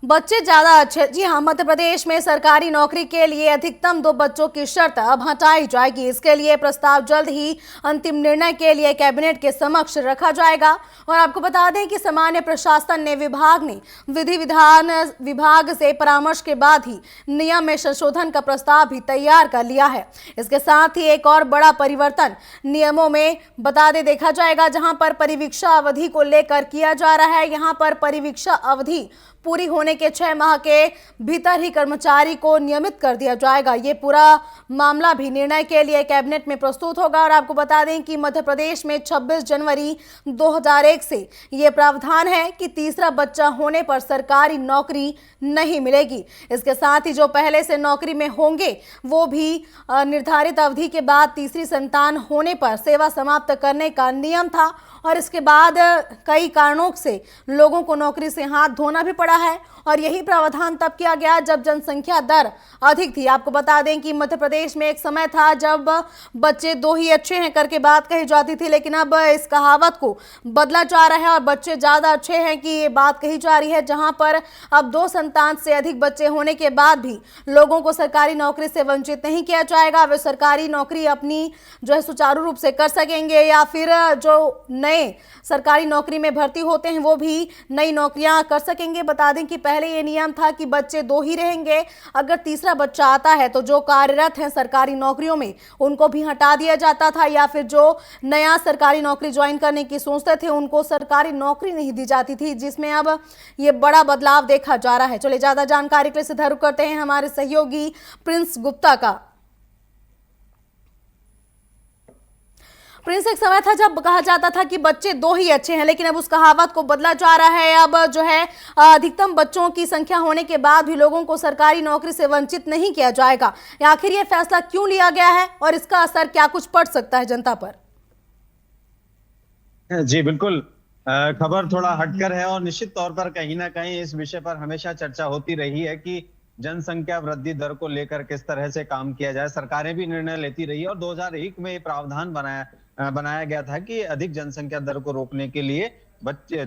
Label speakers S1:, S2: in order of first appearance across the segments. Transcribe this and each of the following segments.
S1: बच्चे ज्यादा अच्छे। जी हाँ, मध्य प्रदेश में सरकारी नौकरी के लिए अधिकतम 2 बच्चों की शर्त अब हटाई जाएगी। इसके लिए प्रस्ताव जल्द ही अंतिम निर्णय के लिए कैबिनेट के समक्ष रखा जाएगा। और आपको बता दें कि सामान्य प्रशासन ने विभाग ने विधि विधान विभाग से परामर्श के बाद ही नियम में संशोधन का प्रस्ताव भी तैयार कर लिया है। इसके साथ ही एक और बड़ा परिवर्तन नियमों में बता दे देखा जाएगा, जहां पर परिवीक्षा अवधि को लेकर किया जा रहा है। यहां पर परिवीक्षा अवधि पूरी होने के 6 माह के भीतर ही कर्मचारी को नियमित कर दिया जाएगा। ये पूरा मामला भी निर्णय के लिए कैबिनेट में प्रस्तुत होगा। और आपको बता दें कि मध्य प्रदेश में 26 जनवरी 2001 से ये प्रावधान है कि तीसरा बच्चा होने पर सरकारी नौकरी नहीं मिलेगी। इसके साथ ही जो पहले से नौकरी में होंगे वो भी निर्धारित अवधि के बाद तीसरी संतान होने पर सेवा समाप्त करने का नियम था। और इसके बाद कई कारणों से लोगों को नौकरी से हाथ धोना भी पड़ा है। और यही प्रावधान तब किया गया जब जनसंख्या दर अधिक थी। आपको बता दें कि मध्य प्रदेश में एक समय था जब बच्चे 2 ही अच्छे हैं करके बात कही जाती थी, लेकिन अब इस कहावत को बदला जा रहा है और बच्चे ज़्यादा अच्छे हैं कि ये बात कही जा रही है, जहां पर अब 2 संतान से अधिक बच्चे होने के बाद भी लोगों को सरकारी नौकरी से वंचित नहीं किया जाएगा। वे सरकारी नौकरी अपनी जो है सुचारू रूप से कर सकेंगे, या फिर जो नए सरकारी नौकरी में भर्ती होते हैं वो भी नई नौकरियां कर सकेंगे। बता दें कि पहले ये नियम था कि बच्चे 2 ही रहेंगे, अगर तीसरा बच्चा आता है तो जो कार्यरत हैं सरकारी नौकरियों में उनको भी हटा दिया जाता था, या फिर जो नया सरकारी नौकरी ज्वाइन करने की सोचते थे उनको सरकारी नौकरी नहीं दी जाती थी, जिसमें अब ये बड़ा बदलाव देखा जा रहा है। चलिए ज्यादा जानकारी के लिए सीधा रुख करते हैं हमारे सहयोगी प्रिंस गुप्ता का। प्रिंस, एक समय था जब कहा जाता था कि बच्चे 2 ही अच्छे हैं, लेकिन अब उस कहावत को बदला जा रहा है। अब जो है अधिकतम बच्चों की संख्या होने के बाद भी लोगों को सरकारी नौकरी से वंचित नहीं किया जाएगा। आखिर ये फैसला क्यों लिया गया है और इसका असर क्या कुछ पड़ सकता है जनता पर?
S2: जी बिल्कुल। खबर थोड़ा हटकर है और निश्चित तौर पर कहीं ना कहीं इस विषय पर हमेशा चर्चा होती रही है कि जनसंख्या वृद्धि दर को लेकर किस तरह से काम किया जाए। सरकारें भी निर्णय लेती रही और 2001 में ये प्रावधान बनाया गया था कि अधिक जनसंख्या दर को रोकने के लिए बच्चे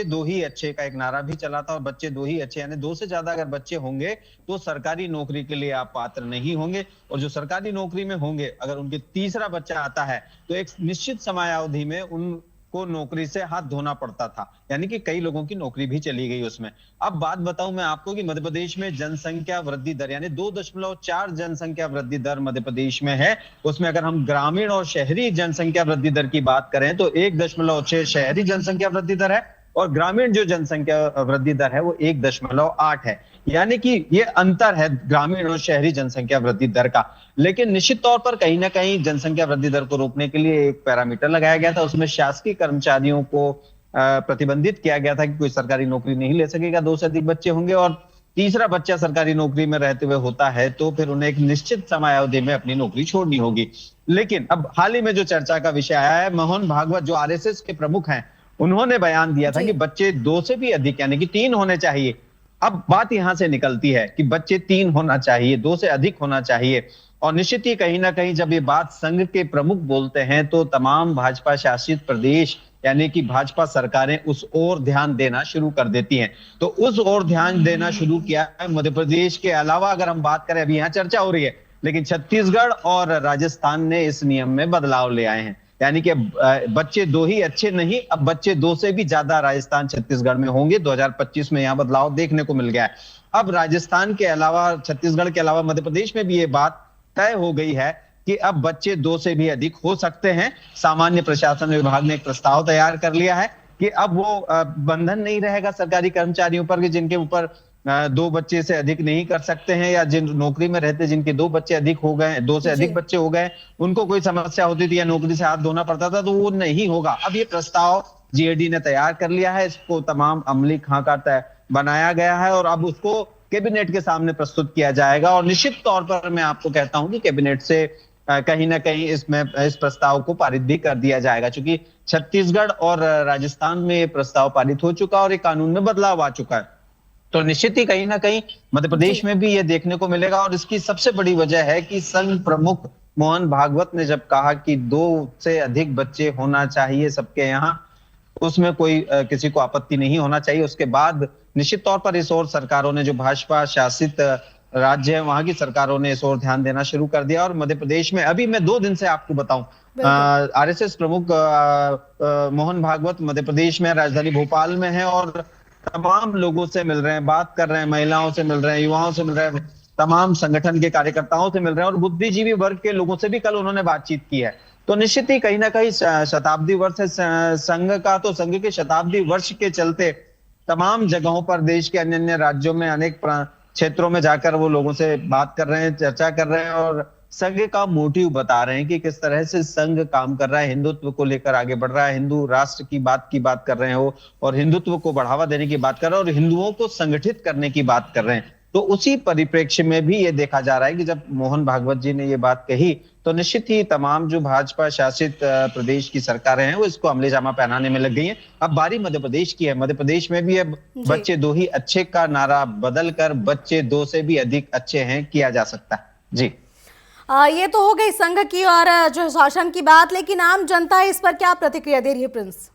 S2: दो ही अच्छे का एक नारा भी चला था। और बच्चे 2 ही अच्छे यानी 2 से ज्यादा अगर बच्चे होंगे तो सरकारी नौकरी के लिए आप पात्र नहीं होंगे। और जो सरकारी नौकरी में होंगे अगर उनके तीसरा बच्चा आता है तो एक निश्चित समयावधि में उनको नौकरी से हाथ धोना पड़ता था, यानी कि कई लोगों की नौकरी भी चली गई उसमें। अब बात बताऊं मैं आपको कि मध्य प्रदेश में जनसंख्या वृद्धि दर यानी 2.4 जनसंख्या वृद्धि दर मध्य प्रदेश में है। उसमें अगर हम ग्रामीण और शहरी जनसंख्या वृद्धि दर की बात करें तो 1.6 शहरी जनसंख्या वृद्धि दर है और ग्रामीण जो जनसंख्या वृद्धि दर है वो 1.8 है। यानी कि ये अंतर है ग्रामीण और शहरी जनसंख्या वृद्धि दर का। लेकिन निश्चित तौर पर कहीं ना कहीं जनसंख्या वृद्धि दर को रोकने के लिए एक पैरामीटर लगाया गया था। उसमें शासकीय कर्मचारियों को प्रतिबंधित किया गया था कि कोई सरकारी नौकरी नहीं ले सकेगा 2 से अधिक बच्चे होंगे। और तीसरा बच्चा सरकारी नौकरी में रहते हुए होता है तो फिर उन्हें एक निश्चित समयावधि में अपनी नौकरी छोड़नी होगी। लेकिन अब हाल ही में जो चर्चा का विषय आया है, मोहन भागवत जो आरएसएस के प्रमुख हैं उन्होंने बयान दिया था कि बच्चे 2 से भी अधिक यानी कि 3 होने चाहिए। अब बात यहां से निकलती है कि बच्चे 3 होना चाहिए, 2 से अधिक होना चाहिए। और निश्चित ही कहीं ना कहीं जब ये बात संघ के प्रमुख बोलते हैं तो तमाम भाजपा शासित प्रदेश यानी कि भाजपा सरकारें उस ओर ध्यान देना शुरू कर देती हैं। तो उस ओर ध्यान देना शुरू किया है मध्य प्रदेश के अलावा। अगर हम बात करें, अभी यहाँ चर्चा हो रही है, लेकिन छत्तीसगढ़ और राजस्थान ने इस नियम में बदलाव ले आए हैं। यानी कि बच्चे 2 ही अच्छे नहीं, अब बच्चे 2 से भी ज्यादा राजस्थान छत्तीसगढ़ में होंगे। 2025 में यहाँ बदलाव देखने को मिल गया है। अब राजस्थान के अलावा, छत्तीसगढ़ के अलावा मध्य प्रदेश में भी ये बात तय हो गई है कि अब बच्चे 2 से भी अधिक हो सकते हैं। सामान्य प्रशासन विभाग ने एक प्रस्ताव तैयार कर लिया है कि अब वो बंधन नहीं रहेगा सरकारी कर्मचारियों पर कि जिनके ऊपर 2 बच्चे से अधिक नहीं कर सकते हैं, या जिन नौकरी में रहते जिनके 2 बच्चे अधिक हो गए, 2 से अधिक बच्चे हो गए, उनको कोई समस्या होती थी या नौकरी से हाथ धोना पड़ता था, तो वो नहीं होगा। अब ये प्रस्ताव जीएडी ने तैयार कर लिया है, इसको तमाम अमली खाका बनाया गया है और अब उसको कैबिनेट के सामने प्रस्तुत किया जाएगा। और निश्चित तौर पर मैं आपको कहता हूं कि कैबिनेट से कहीं ना कहीं इस प्रस्ताव को पारित भी कर दिया जाएगा, क्योंकि छत्तीसगढ़ और राजस्थान में ये प्रस्ताव पारित हो चुका और ये कानून में बदलाव आ चुका है। तो निश्चित ही कहीं ना कहीं मध्य प्रदेश में भी ये देखने को मिलेगा। और इसकी सबसे बड़ी वजह है कि संघ प्रमुख मोहन भागवत ने जब कहा कि 2 से अधिक बच्चे होना चाहिए सबके यहाँ, उसमें कोई किसी को आपत्ति नहीं होना चाहिए। उसके बाद निश्चित तौर पर इस ओर सरकारों ने, जो भाजपा शासित राज्य है, वहां की सरकारों ने इस ओर ध्यान देना शुरू कर दिया। और मध्य प्रदेश में अभी मैं 2 दिन से आपको बताऊं,
S1: बिल्कुल।
S2: आरएसएस प्रमुख मोहन भागवत मध्य प्रदेश में, राजधानी भोपाल में है और तमाम लोगों से मिल रहे हैं, बात कर रहे हैं, महिलाओं से मिल रहे हैं, युवाओं से मिल रहे हैं, तमाम संगठन के कार्यकर्ताओं से मिल रहे हैं और बुद्धिजीवी वर्ग के लोगों से भी कल उन्होंने बातचीत की है। तो निश्चित ही कहीं ना कहीं शताब्दी वर्ष है संघ का, तो संघ के शताब्दी वर्ष के चलते तमाम जगहों पर, देश के अन्य अन्य राज्यों में, अनेक क्षेत्रों में जाकर वो लोगों से बात कर रहे हैं, चर्चा कर रहे हैं और संघ का मोटिव बता रहे हैं कि किस तरह से संघ काम कर रहा है, हिंदुत्व को लेकर आगे बढ़ रहा है, हिंदू राष्ट्र की बात कर रहे हैं वो, और हिंदुत्व को बढ़ावा देने की बात कर रहे हैं और हिंदुओं को संगठित करने की बात कर रहे हैं। तो उसी परिप्रेक्ष्य में भी ये देखा जा रहा है कि जब मोहन भागवत जी ने ये बात कही तो निश्चित ही तमाम जो भाजपा शासित प्रदेश की सरकारें हैं वो इसको अमलीजामा पहनाने में लग गई हैं। अब बारी मध्य प्रदेश की है। मध्य प्रदेश में भी अब बच्चे दो ही अच्छे का नारा बदल कर बच्चे दो से भी अधिक अच्छे हैं किया जा सकता है। जी,
S1: ये तो हो गई संघ की और जो शासन की बात, लेकिन आम जनता इस पर क्या प्रतिक्रिया दे रही है प्रिंस?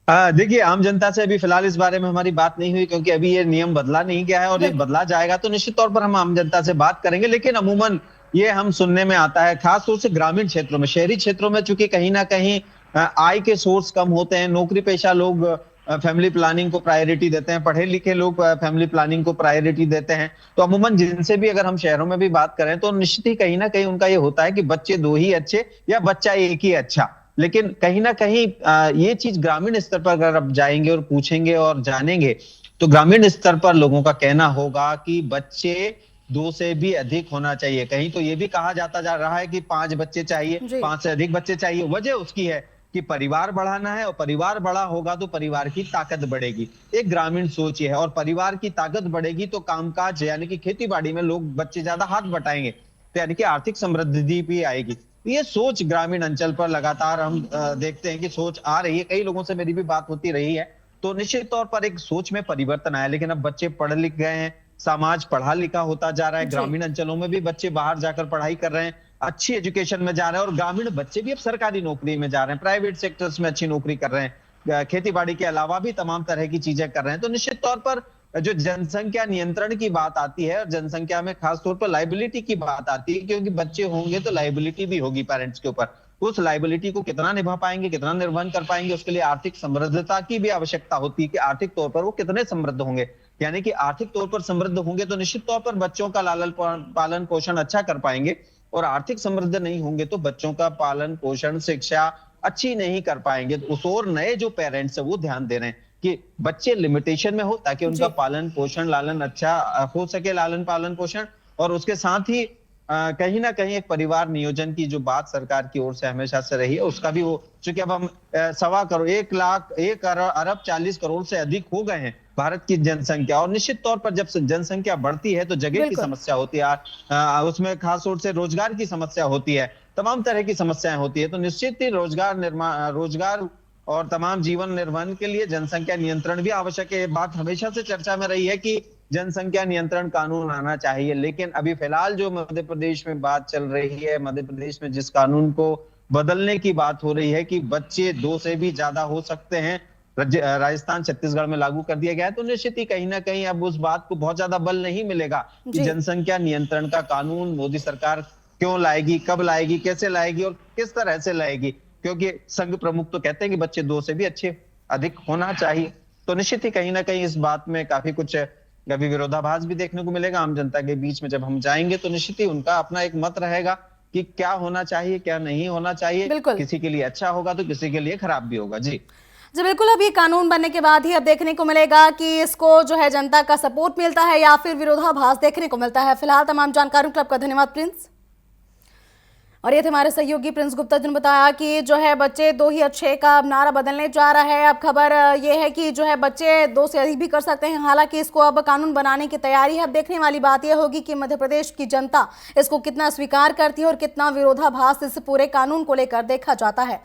S2: देखिए, आम जनता से अभी फिलहाल इस बारे में हमारी बात नहीं हुई क्योंकि अभी ये नियम बदला नहीं गया है और ये बदला जाएगा तो निश्चित तौर पर हम आम जनता से बात करेंगे। लेकिन अमूमन ये हम सुनने में आता है, खास तौर से ग्रामीण क्षेत्रों में, शहरी क्षेत्रों में चूंकि कहीं ना कहीं आय के सोर्स कम होते हैं, नौकरी पेशा लोग फैमिली प्लानिंग को प्रायोरिटी देते हैं, पढ़े लिखे लोग फैमिली प्लानिंग को प्रायोरिटी देते हैं। तो अमूमन जिनसे भी अगर हम शहरों में भी बात करें तो निश्चित ही कहीं ना कहीं उनका ये होता है कि बच्चे दो ही अच्छे या बच्चा एक ही अच्छा। लेकिन कहीं ना कहीं ये चीज ग्रामीण स्तर पर अगर आप जाएंगे और पूछेंगे और जानेंगे तो ग्रामीण स्तर पर लोगों का कहना होगा कि बच्चे दो से भी अधिक होना चाहिए। कहीं तो ये भी कहा जाता जा रहा है कि 5 बच्चे चाहिए, 5 से अधिक बच्चे चाहिए। वजह उसकी है कि परिवार बढ़ाना है और परिवार बड़ा होगा तो परिवार की ताकत बढ़ेगी। एक ग्रामीण सोच है और परिवार की ताकत बढ़ेगी तो कामकाज यानी कि खेती बाड़ी में लोग बच्चे ज्यादा हाथ बटाएंगे, तो यानी कि आर्थिक समृद्धि भी आएगी। ये सोच ग्रामीण अंचल पर लगातार हम देखते हैं कि सोच आ रही है। कई लोगों से मेरी भी बात होती रही है तो निश्चित तौर पर एक सोच में परिवर्तन आया। लेकिन अब बच्चे पढ़ लिख गए हैं, समाज पढ़ा लिखा होता जा रहा है, ग्रामीण अंचलों में भी बच्चे बाहर जाकर पढ़ाई कर रहे हैं, अच्छी एजुकेशन में जा रहे हैं और ग्रामीण बच्चे भी अब सरकारी नौकरी में जा रहे हैं, प्राइवेट सेक्टर्स में अच्छी नौकरी कर रहे हैं, खेती बाड़ी के अलावा भी तमाम तरह की चीजें कर रहे हैं। तो निश्चित तौर पर जो जनसंख्या नियंत्रण की बात आती है और जनसंख्या में खास तौर पर लाइबिलिटी की बात आती है, क्योंकि बच्चे होंगे तो लाइबिलिटी भी होगी पेरेंट्स के ऊपर। उस लाइबिलिटी को कितना निभा पाएंगे, कितना निर्वहन कर पाएंगे, उसके लिए आर्थिक समृद्धता की भी आवश्यकता होती है कि आर्थिक तौर पर वो कितने समृद्ध होंगे। यानी कि आर्थिक तौर पर समृद्ध होंगे तो निश्चित तौर पर बच्चों का लालन पालन पोषण अच्छा कर पाएंगे और आर्थिक समृद्ध नहीं होंगे तो बच्चों का पालन पोषण शिक्षा अच्छी नहीं कर पाएंगे। तो उस और नए जो पेरेंट्स है वो ध्यान दे रहे हैं कि बच्चे लिमिटेशन में हो ताकि उनका पालन पोषण लालन अच्छा हो सके, लालन पालन पोषण। और उसके साथ ही कहीं ना कहीं एक परिवार नियोजन की जो बात सरकार की ओर से हमेशा से रही है उसका भी वो, चूंकि अब हम 1.25 करोड़ 1 अरब 40 करोड़ से अधिक हो गए हैं भारत की जनसंख्या और निश्चित तौर पर जब जनसंख्या बढ़ती है तो जगह की समस्या होती है, उसमें खास तौर से रोजगार की समस्या होती है, तमाम तरह की समस्याएं होती है। तो निश्चित ही रोजगार और तमाम जीवन निर्वहन के लिए जनसंख्या नियंत्रण भी आवश्यक है। बात हमेशा से चर्चा में रही है कि जनसंख्या नियंत्रण कानून आना चाहिए, लेकिन अभी फिलहाल जो मध्य प्रदेश में बात चल रही है, मध्य प्रदेश में जिस कानून को बदलने की बात हो रही है कि बच्चे 2 से भी ज्यादा हो सकते हैं, राजस्थान छत्तीसगढ़ में लागू कर दिया गया है। तो निश्चित ही कहीं ना कहीं अब उस बात को बहुत ज्यादा बल नहीं मिलेगा कि जनसंख्या नियंत्रण का कानून मोदी सरकार क्यों लाएगी, कब लाएगी, कैसे लाएगी और किस तरह से लाएगी, क्योंकि संघ प्रमुख तो कहते हैं कि बच्चे 2 से भी अच्छे अधिक होना चाहिए। तो निश्चित ही कहीं ना कहीं इस बात में काफी कुछ कभी विरोधाभास भी देखने को मिलेगा आम जनता के बीच में। जब हम जाएंगे तो निश्चित ही उनका अपना एक मत रहेगा कि क्या होना चाहिए, क्या नहीं होना चाहिए। किसी के लिए अच्छा होगा तो किसी के लिए खराब भी होगा। जी
S1: बिल्कुल। अब ये कानून बनने के बाद ही अब देखने को मिलेगा कि इसको जो है जनता का सपोर्ट मिलता है या फिर विरोधाभास देखने को मिलता है। फिलहाल तमाम जानकारियों के लिए आपका धन्यवाद प्रिंस। और ये थे हमारे सहयोगी प्रिंस गुप्ता जिन्होंने बताया कि जो है बच्चे 2 ही अच्छे का अब नारा बदलने जा रहा है। अब खबर ये है कि जो है बच्चे 2 से अधिक भी कर सकते हैं। हालांकि इसको अब कानून बनाने की तैयारी है। अब देखने वाली बात यह होगी कि मध्य प्रदेश की जनता इसको कितना स्वीकार करती है और कितना विरोधाभास इस पूरे कानून को लेकर देखा जाता है।